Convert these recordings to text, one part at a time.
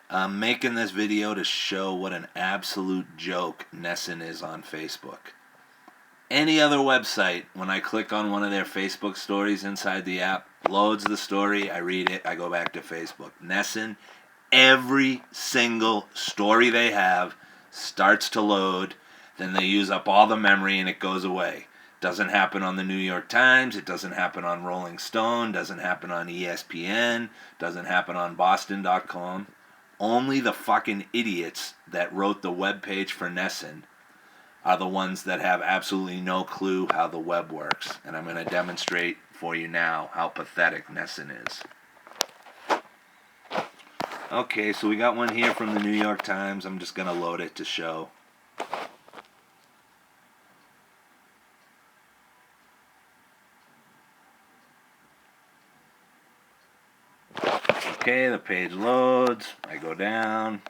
I'm making this video to show what an absolute joke NESN is on Facebook. Any other website, when I click on one of their Facebook stories inside the app, loads the story, I read it, I go back to Facebook. NESN, every single story they have starts to load, then they use up all the memory and it goes away. Doesn't happen on the New York Times, it doesn't happen on Rolling Stone, doesn't happen on ESPN, doesn't happen on Boston.com. Only the fucking idiots that wrote the webpage for NESN are the ones that have absolutely no clue how the web works. And I'm going to demonstrate for you now how pathetic NESN is. Okay, so we got one here from the New York Times. I'm just going to load it to show. Okay, the page loads. I go down.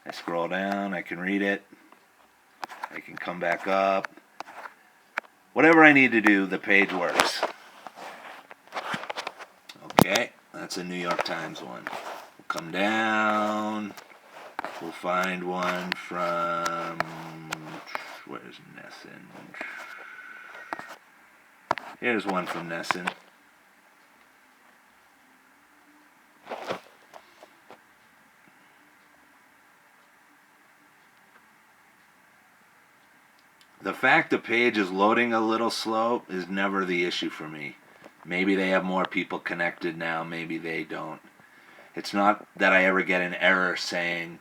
I scroll down. I can read it. I can come back up. Whatever I need to do, the page works. Okay, that's a New York Times one. We'll come down. We'll find one from... Where's NESN? Here's one from NESN. The fact the page is loading a little slow is never the issue for me. Maybe they have more people connected now, maybe they don't. It's not that I ever get an error saying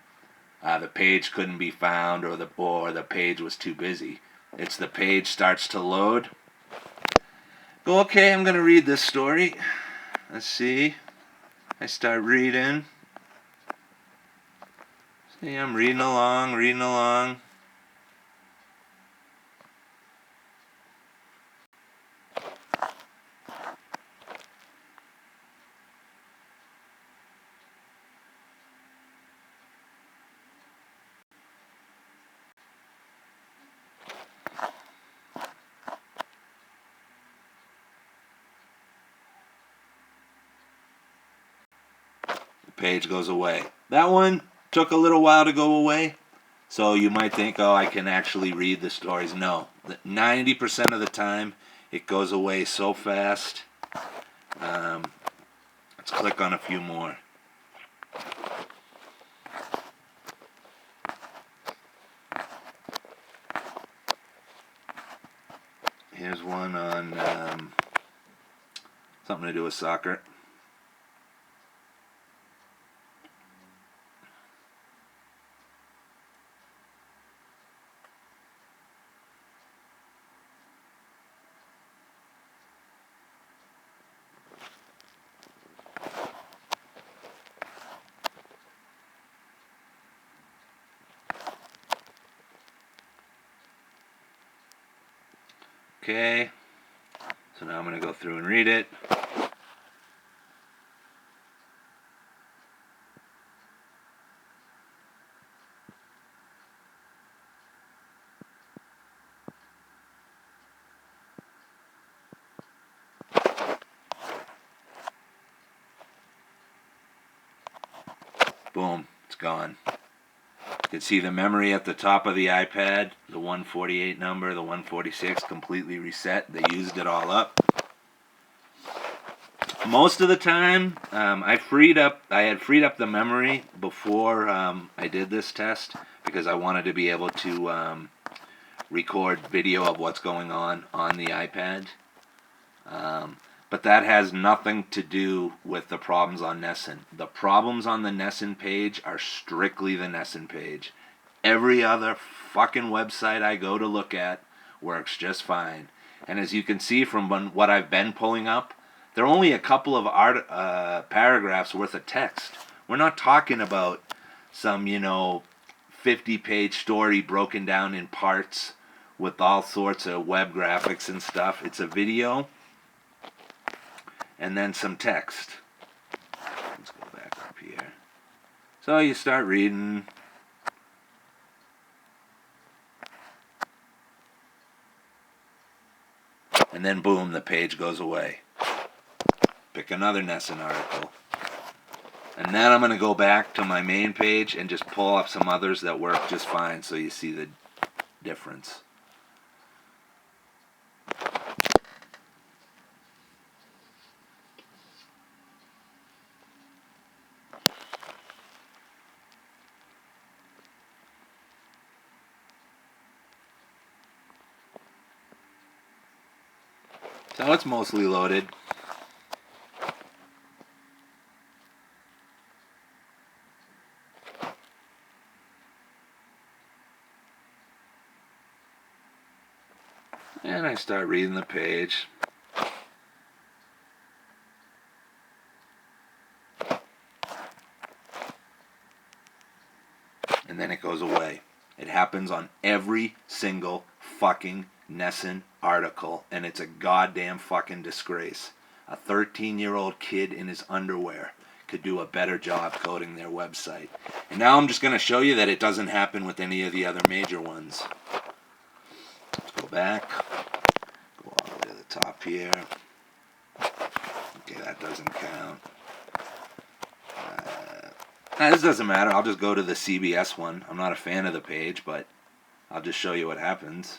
the page couldn't be found or the page was too busy. It's the page starts to load. Go, okay, I'm going to read this story. Let's see. I start reading. See, I'm reading along. Page goes away. That one took a little while to go away, so you might think, oh, I can actually read the stories. No, 90% of the time it goes away so fast. Let's click on a few more. Here's one on something to do with soccer. Okay, so now I'm going to go through and read it. Boom, it's gone. You can see the memory at the top of the iPad, the 148 number, the 146 completely reset. They used it all up. Most of the time, I had freed up the memory before I did this test because I wanted to be able to record video of what's going on the iPad. But that has nothing to do with the problems on NESN. The problems on the NESN page are strictly the NESN page. Every other fucking website I go to look at works just fine. And as you can see from what I've been pulling up, there are only a couple of paragraphs worth of text. We're not talking about some, 50-page story broken down in parts with all sorts of web graphics and stuff. It's a video and then some text. Let's go back up here. So you start reading. And then boom, the page goes away. Pick another NESN article. And then I'm going to go back to my main page and just pull up some others that work just fine so you see the difference. So it's mostly loaded. And I start reading the page. And then it goes away. It happens on every single fucking NESN article, and it's a goddamn fucking disgrace. A 13-year-old kid in his underwear could do a better job coding their website. And now I'm just going to show you that it doesn't happen with any of the other major ones. Let's go back. Go all the way to the top here. Okay, that doesn't count. This doesn't matter. I'll just go to the CBS one. I'm not a fan of the page, but I'll just show you what happens.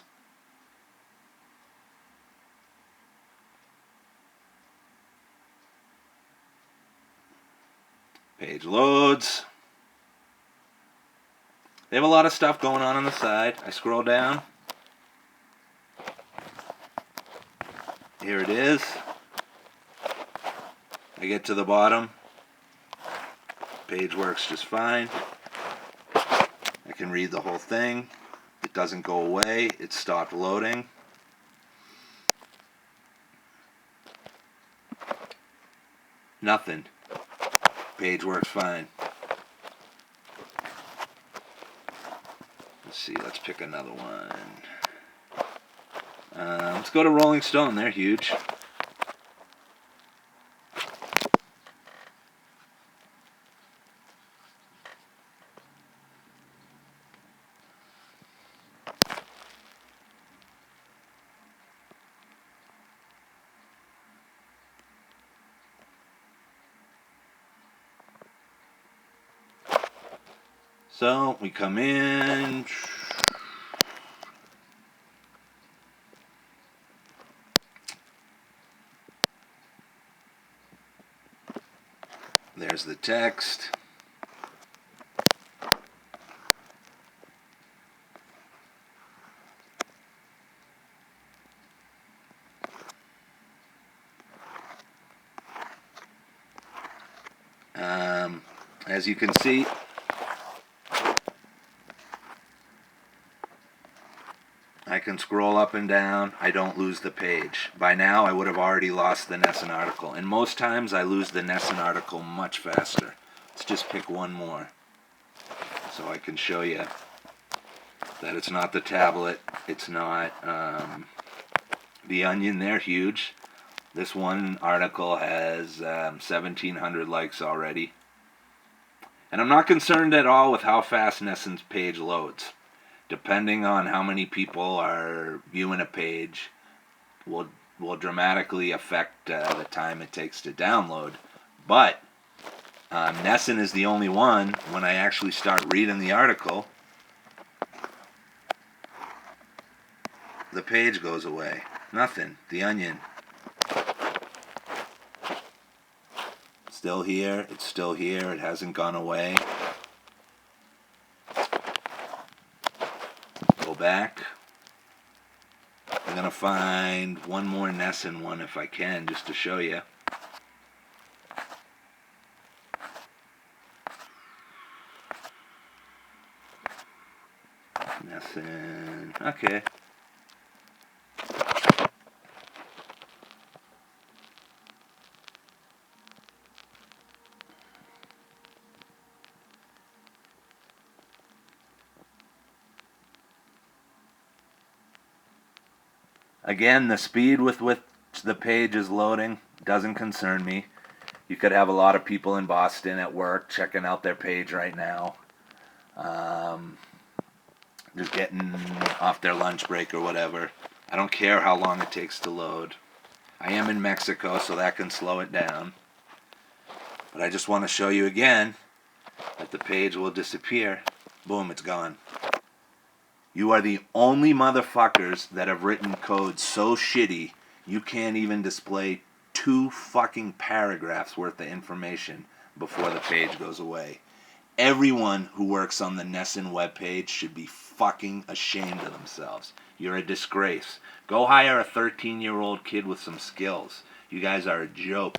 Page loads. They have a lot of stuff going on the side. I scroll down. Here it is. I get to the bottom. Page works just fine. I can read the whole thing. It doesn't go away. It stopped loading. Nothing. Page works fine. Let's see. Let's pick another one. Let's go to Rolling Stone. They're huge. So we come in. There's the text. As you can see, I can scroll up and down. I don't lose the page. By now, I would have already lost the NESN article. And most times, I lose the NESN article much faster. Let's just pick one more so I can show you that it's not the tablet. It's not the Onion. They're huge. This one article has 1,700 likes already. And I'm not concerned at all with how fast NESN's page loads. Depending on how many people are viewing a page will dramatically affect the time it takes to download. But NESN is the only one, when I actually start reading the article, the page goes away. Nothing. The Onion. Still here. It's still here. It hasn't gone away. Go back. I'm going to find one more NESN one if I can, just to show you. NESN. Okay. Again, the speed with which the page is loading doesn't concern me. You could have a lot of people in Boston at work checking out their page right now. Just getting off their lunch break or whatever. I don't care how long it takes to load. I am in Mexico, so that can slow it down. But I just want to show you again that the page will disappear. Boom, it's gone. You are the only motherfuckers that have written code so shitty you can't even display 2 fucking paragraphs worth of information before the page goes away. Everyone who works on the NESN webpage should be fucking ashamed of themselves. You're a disgrace. Go hire a 13-year-old kid with some skills. You guys are a joke.